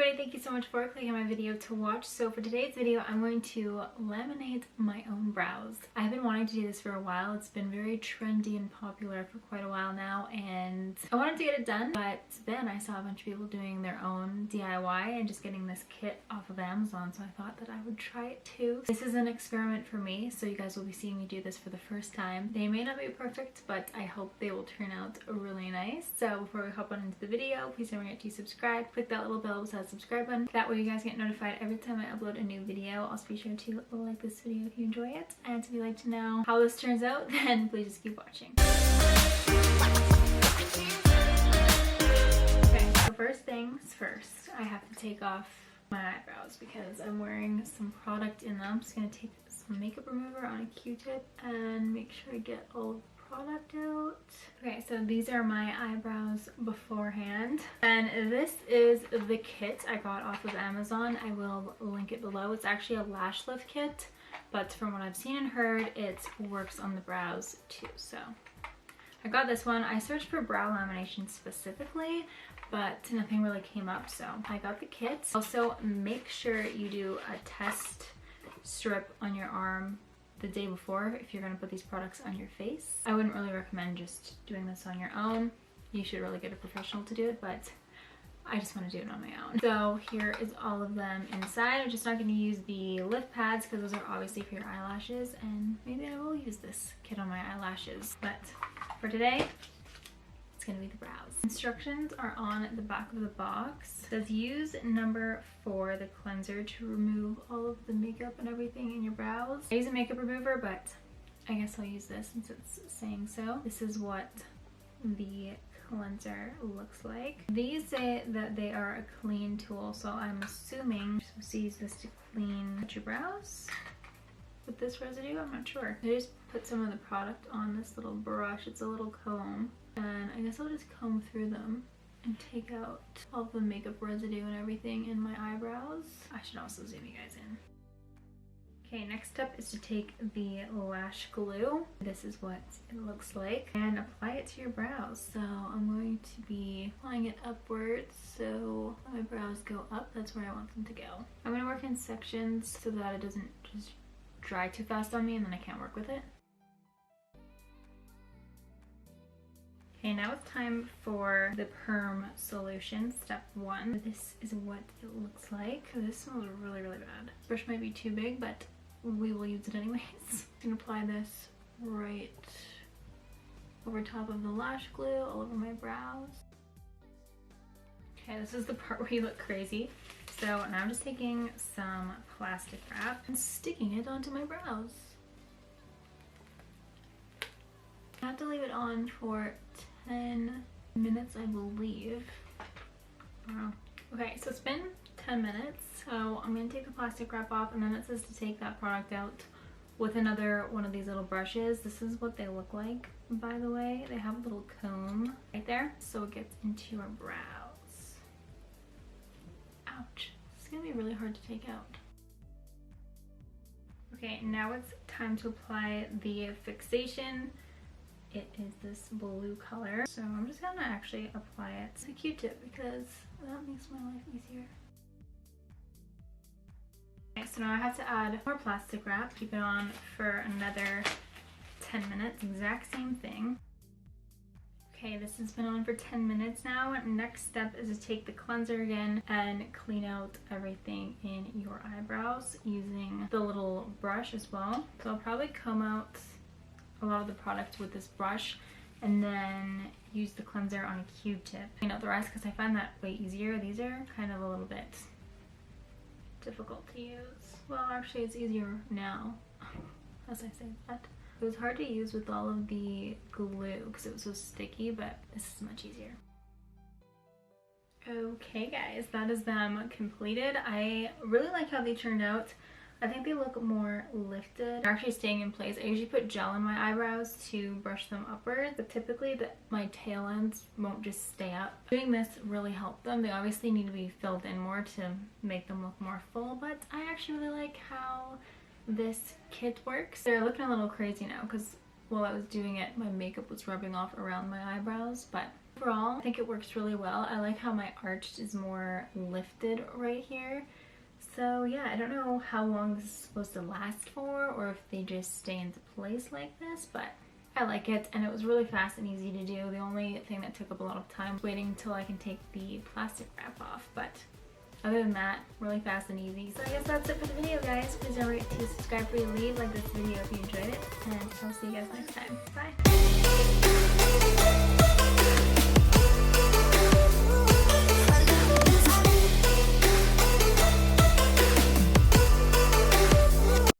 everybody, thank you so much for clicking my video to watch. So for today's video, I'm going to laminate my own brows. I've been wanting to do this for a while. It's been very trendy and popular for quite a while now, and I wanted to get it done, but then I saw a bunch of people doing their own DIY and just getting this kit off of Amazon, so I thought that I would try it too. This is an experiment for me, so you guys will be seeing me do this for the first time. They may not be perfect, but I hope they will turn out really nice. So before we hop on into the video, please don't forget to subscribe. Click that little bell beside the subscribe button. That way you guys get notified every time I upload a new video. Also be sure to like this video if you enjoy it, and if you'd like to know how this turns out, then please just keep watching. Okay, so first things first, I have to take off my eyebrows because I'm wearing some product in them. I'm just gonna take some makeup remover on a Q-tip and make sure I get all of product out. Okay, so these are my eyebrows beforehand, and this is the kit I got off of Amazon. I will link it below. It's actually a lash lift kit, but from what I've seen and heard, it works on the brows too. So I got this one. I searched for brow lamination specifically, but nothing really came up, so I got the kit. Also, make sure you do a test strip on your arm the day before if you're going to put these products on your face. I wouldn't really recommend just doing this on your own. You should really get a professional to do it, but I just want to do it on my own. So here is all of them inside. I'm just not going to use the lift pads because those are obviously for your eyelashes, and maybe I will use this kit on my eyelashes, but for today it's going to be the brows. Instructions are on the back of the box. It says use number 4, the cleanser, to remove all of the makeup and everything in your brows. I use a makeup remover, but I guess I'll use this since it's saying so. This is what the cleanser looks like. These say that they are a clean tool, so I'm assuming you're supposed to use this to clean your brows with this residue. I'm not sure. I just put some of the product on this little brush. It's a little comb, and I guess I'll just comb through them and take out all the makeup residue and everything in my eyebrows. I should also zoom you guys in. Okay, next step is to take the lash glue. This is what it looks like, and apply it to your brows. So I'm going to be applying it upwards, so when my brows go up, that's where I want them to go. I'm going to work in sections so that it doesn't just dry too fast on me and then I can't work with it. Okay, now it's time for the perm solution, step 1. This is what it looks like. This smells really, really bad. This brush might be too big, but we will use it anyways. I'm gonna apply this right over top of the lash glue, all over my brows. Okay, this is the part where you look crazy. So now I'm just taking some plastic wrap and sticking it onto my brows. I have to leave it on for 10 minutes, I believe. Wow. Okay, so it's been 10 minutes. So I'm going to take the plastic wrap off, and then it says to take that product out with another one of these little brushes. This is what they look like, by the way. They have a little comb right there, so it gets into your brows. Ouch. It's going to be really hard to take out. Okay, now it's time to apply the fixation. It is this blue color, so I'm just gonna actually apply it to the Q-tip because that makes my life easier. Okay, so now I have to add more plastic wrap, keep it on for another 10 minutes, exact same thing. Okay, this has been on for 10 minutes now. Next step is to take the cleanser again and clean out everything in your eyebrows using the little brush as well. So I'll probably comb out a lot of the product with this brush and then use the cleanser on a Q-tip. Clean out the rest because I find that way easier. These are kind of a little bit difficult to use. Well, actually it's easier now as I say that. It was hard to use with all of the glue because it was so sticky, but this is much easier. Okay guys, that is them completed. I really like how they turned out. I think they look more lifted. They're actually staying in place. I usually put gel in my eyebrows to brush them upwards, but typically my tail ends won't just stay up. Doing this really helped them. They obviously need to be filled in more to make them look more full, but I actually really like how this kit works. They're looking a little crazy now because while I was doing it, my makeup was rubbing off around my eyebrows, but Overall, I think it works really well. I like how my arch is more lifted right here. So yeah, I don't know how long this is supposed to last for or if they just stay into place like this, but I like it, and it was really fast and easy to do. The only thing that took up a lot of time was waiting until I can take the plastic wrap off, but other than that, really fast and easy. So I guess that's it for the video, guys. Please don't forget to subscribe before you leave, like this video if you enjoyed it, and I'll see you guys next time. Bye!